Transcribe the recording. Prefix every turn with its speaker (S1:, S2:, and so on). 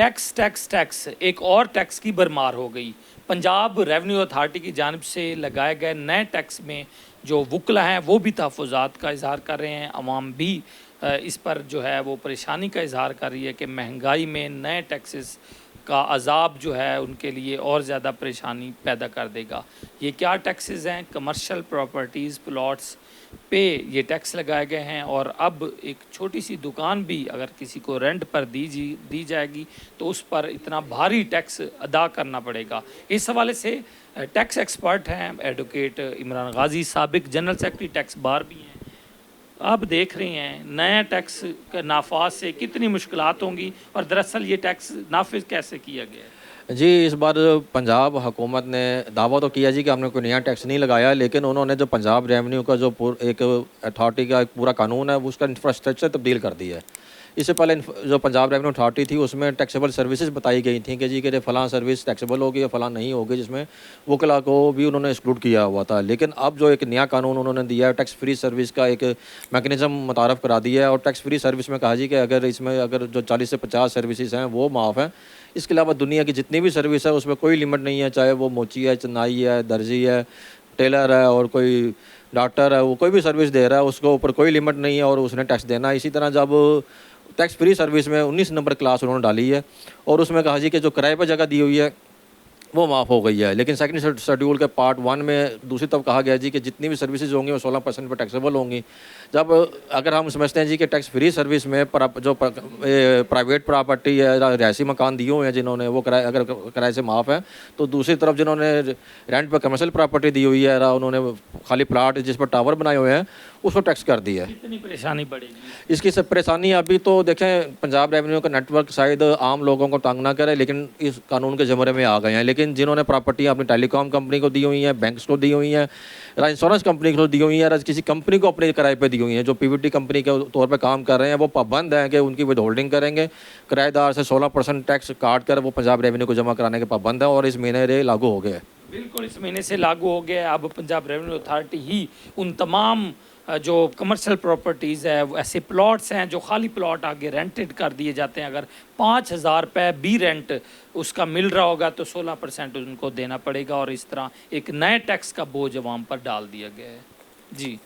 S1: Tax tax tax एक और tax की भरमार हो गई। पंजाब रेवेन्यू अथॉरिटी की जानिब से लगाए गए नए टैक्स में जो वकला हैं वो भी तहफ़्फ़ुज़ात का इज़हार कर रहे हैं, आवाम भी इस पर जो है वो परेशानी का इज़हार कर रही है कि महंगाई में नए टैक्सेस का अज़ाब जो है उनके लिए और ज़्यादा परेशानी पैदा कर देगा। ये क्या टैक्सेस हैं? कमर्शियल प्रॉपर्टीज़ प्लॉट्स पे ये टैक्स लगाए गए हैं, और अब एक छोटी सी दुकान भी अगर किसी को रेंट पर दी जाएगी तो उस पर इतना भारी टैक्स अदा करना पड़ेगा। इस हवाले से टैक्स एक्सपर्ट हैं एडवोकेट इमरान गाजी, साबिक जनरल सेक्रेटरी टैक्स बार भी हैं। अब देख रहे हैं नया टैक्स का नाफाज से कितनी मुश्किलात होंगी, और दरअसल ये टैक्स नाफिज कैसे किया गया है।
S2: जी, इस बार पंजाब हुकूमत ने दावा तो किया जी कि हमने कोई नया टैक्स नहीं लगाया, लेकिन उन्होंने जो पंजाब रेवेन्यू का जो एक अथॉरिटी का एक पूरा कानून है उसका इंफ्रास्ट्रक्चर तब्दील कर दिया है। इससे पहले जो पंजाब रेवेन्यू अथॉरिटी थी उसमें टैक्सेबल सर्विसेज बताई गई थी कि जी कि फ़लाँ सर्विस टैक्सेबल होगी या फ़लाँ नहीं होगी, जिसमें वकला को भी उन्होंने एक्सक्लूड किया हुआ था। लेकिन अब जो एक नया कानून उन्होंने दिया है, टैक्स फ्री सर्विस का एक मैकेनिज़्म मुतारफ़ करा दिया है, और टैक्स फ्री सर्विस में कहा जी कि अगर जो 40 से 50 सर्विसेज हैं वो माफ़ हैं। इसके अलावा दुनिया की जितनी भी सर्विस है उसमें कोई लिमिट नहीं है, चाहे वो मोची है, चनाई है, दर्जी है, टेलर है, और कोई डॉक्टर है, वो कोई भी सर्विस दे रहा है उसके ऊपर कोई लिमिट नहीं है और उसने टैक्स देना है। इसी तरह जब टैक्स फ्री सर्विस में 19 नंबर क्लास उन्होंने डाली है, और उसमें कहा जी कि जो किराए पर जगह दी हुई है वो माफ़ हो गई है। लेकिन सेकंड शेड्यूल के पार्ट 1 में दूसरी तरफ कहा गया जी कि जितनी भी सर्विसेज होंगी वो 16% पर टैक्सेबल होंगी। जब अगर हम समझते हैं जी कि टैक्स फ्री सर्विस में जो प्राइवेट प्रॉपर्टी है, रिहायशी मकान दिए हुए हैं जिन्होंने, वो अगर किराए से माफ़ है, तो दूसरी तरफ जिन्होंने रेंट पर कमर्शियल प्रॉपर्टी दी हुई है, उन्होंने खाली प्लाट जिस पर टावर बनाए हुए हैं उसको टैक्स कर दिया है।
S1: कितनी परेशानी पड़ेगी
S2: इसकी सब परेशानी अभी तो देखें, पंजाब रेवेन्यू का नेटवर्क शायद आम लोगों को तंग ना करे, लेकिन इस कानून के ज़मरे में आ गए हैं। लेकिन जिन्होंने प्रॉपर्टियाँ अपनी टेलीकॉम कंपनी को दी हुई हैं, बैंक्स को दी हुई हैं, इंश्योरेंस कंपनी को दी हुई हैं, किसी कंपनी को अपने किराए पे दी हुई हैं, जो पीवीटी कंपनी के तौर पे काम कर रहे हैं, वो पाबंद हैं कि उनकी विद होल्डिंग करेंगे। किराएदार से 16% टैक्स काट कर वो पंजाब रेवेन्यू को जमा कराने के पाबंद है, और इस महीने लागू हो गए।
S1: बिल्कुल इस महीने से लागू हो गया। अब पंजाब रेवेन्यू अथॉरिटी ही उन तमाम जो कमर्शियल प्रॉपर्टीज़ है, ऐसे प्लॉट्स हैं जो खाली प्लॉट आगे रेंटेड कर दिए जाते हैं, अगर 5,000 रुपये भी रेंट उसका मिल रहा होगा तो 16% उनको देना पड़ेगा, और इस तरह एक नए टैक्स का बोझ अवाम पर डाल दिया गया है। जी।